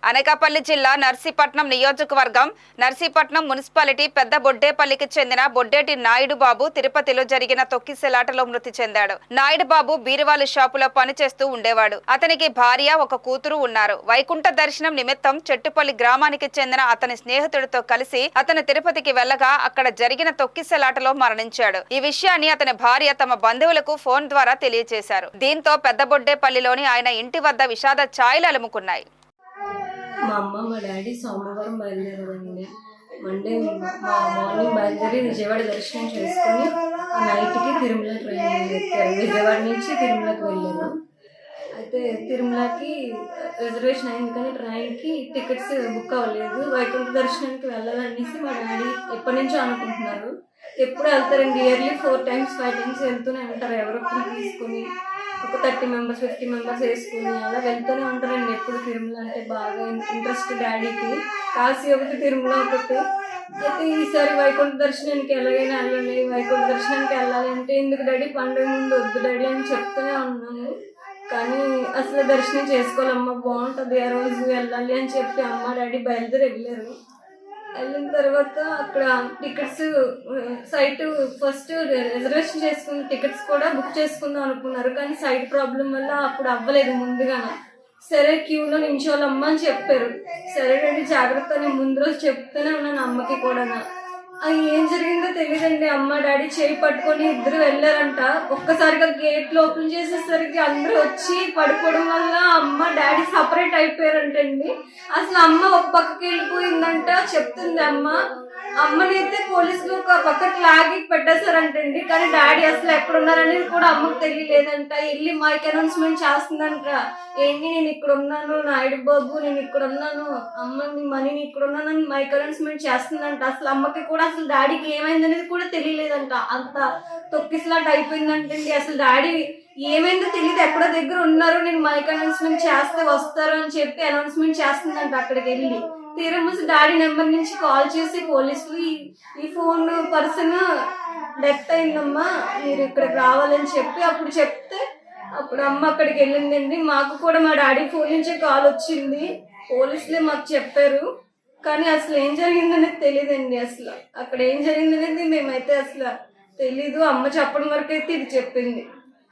అనకాపల్లి జిల్లా నర్సీపట్నం నియోజకవర్గం నర్సీపట్నం మున్సిపాలిటీ పెద్ద బొడ్డేపల్లికి చెందిన బొడ్డేటి నాయుడు బాబు తిరుపతిలో జరిగిన తొక్కిసలాటలో మృతి చెందాడు. నాయుడు బాబు బీరువాల షాపులో పనిచేస్తూ ఉండేవాడు. అతనికి భార్య, ఒక కూతురు ఉన్నారు. వైకుంఠ దర్శనం నిమిత్తం చెట్టుపల్లి గ్రామానికి చెందిన అతని స్నేహితుడితో కలిసి అతను తిరుపతికి వెళ్లగా అక్కడ జరిగిన తొక్కిసలాటలో మరణించాడు. ఈ విషయాన్ని అతని భార్య తమ బంధువులకు ఫోన్ ద్వారా తెలియజేశారు. దీంతో పెద్ద బొడ్డేపల్లిలోని ఆయన ఇంటి వద్ద విషాద ఛాయలు అలుముకున్నాయి. మా అమ్మ మా డాడీ సోమవారం బయలుదేరారండి. మండే మార్నింగ్ బయలుదేరి విజయవాడ దర్శనం చేసుకుని నైట్కి తిరుమల ట్రైన్ ఎక్కారు. విజయవాడ నుంచి తిరుమలకి వెళ్ళాను. అయితే తిరుమలకి రిజర్వేషన్ అయింది కానీ ట్రైన్కి టికెట్స్ బుక్ అవ్వలేదు. వైకుంఠ దర్శనానికి వెళ్ళాలనేసి మా డాడీ ఎప్పటి నుంచో అనుకుంటున్నారు. ఎప్పుడు వెళ్తారండి, ఇయర్లీ 4 times 5 times వెళ్తూనే ఉంటారు. ఎవరొక్కరు తీసుకొని ఒక 30 members 50 members వేసుకుని అలా వెళ్తూనే ఉంటారండి. ఎప్పుడు తిరుమల అంటే బాగా ఇంట్రెస్ట్ డాడీకి. కాశీ ఒకటి, తిరుమల ఒకటి. అయితే ఈసారి వైకుంఠ దర్శనానికి ఎలాగైనా వెళ్ళాలి, వైకుంఠ దర్శనానికి వెళ్ళాలి అంటే ఎందుకు డాడీ, పండుగ ముందు వద్దు డాడీ అని చెప్తూనే ఉన్నాము. కానీ అసలు దర్శనం చేసుకోవాలమ్మ, బాగుంటుంది, ఆ రోజు వెళ్ళాలి అని చెప్పి అమ్మ డాడీ బయలుదేరి వెళ్ళారు. వెళ్ళిన తర్వాత అక్కడ టికెట్స్ సైట్ ఫస్ట్ రిజర్వేషన్ చేసుకున్న టికెట్స్ కూడా బుక్ చేసుకుందాం అనుకున్నారు. కానీ సైట్ ప్రాబ్లం వల్ల అప్పుడు అవ్వలేదు ముందుగా. సరే క్యూలో నించోవాలమ్మ అని చెప్పారు. సరే రండి జాగ్రత్త అని ముందు రోజు చెప్తూనే ఉన్నాను అమ్మకి కూడా. అది ఏం జరిగిందో తెలియదండి. అమ్మ డాడీ చేయి పట్టుకొని ఇద్దరు వెళ్ళారంట. ఒక్కసారిగా గేట్లు ఓపెన్ చేసేసరికి అందరూ వచ్చి పడిపోవడం వల్ల అమ్మ డాడీ సపరేట్ అయిపోయారంటండి. అసలు అమ్మ ఒక పక్కకి వెళ్ళిపోయిందంట చెప్తుంది అమ్మ. అమ్మనైతే పోలీసులు ఒక పక్కకి లాగి పెట్టేశారంటండి. కానీ డాడీ అసలు ఎక్కడున్నారనేది కూడా అమ్మకు తెలియలేదంట. వెళ్ళి మైక్ అనౌన్స్మెంట్ చేస్తుందంట. ఏంటి, నేను ఇక్కడ ఉన్నాను నాయుడు బాబు, నేను ఇక్కడ ఉన్నాను, అమ్మ మీ మనీని ఇక్కడ ఉన్నానని మైక్ అనౌన్స్మెంట్ చేస్తుందంట. అసలు అమ్మకి కూడా అసలు డాడీకి ఏమైందనేది కూడా తెలియలేదంట. అంత తొక్కిసలాట అయిపోయిందంటండి. అసలు డాడీ ఏమైందో తెలియదు, ఎక్కడో దగ్గర ఉన్నారు, నేను మైక్ అనౌన్స్మెంట్ చేస్తే వస్తారు అని చెప్పి అనౌన్స్మెంట్ చేస్తుందంట. అక్కడికి వెళ్ళి తీరా మూసి డాడీ నెంబర్ నుంచి కాల్ చేసి పోలీసులు ఈ ఫోన్ పర్సన్ డెత్ అయిందమ్మా, మీరు ఇక్కడికి రావాలని చెప్పి అప్పుడు చెప్తే అప్పుడు అమ్మ అక్కడికి వెళ్ళిందండి. మాకు కూడా మా డాడీ ఫోన్ నుంచి కాల్ వచ్చింది. పోలీసులే మాకు చెప్పారు. కానీ అసలు ఏం జరిగిందనేది తెలియదండి. అసలు అక్కడ ఏం జరిగిందనేది మేమైతే అసలు తెలీదు. అమ్మ చెప్పడం వరకు అయితే ఇది చెప్పింది.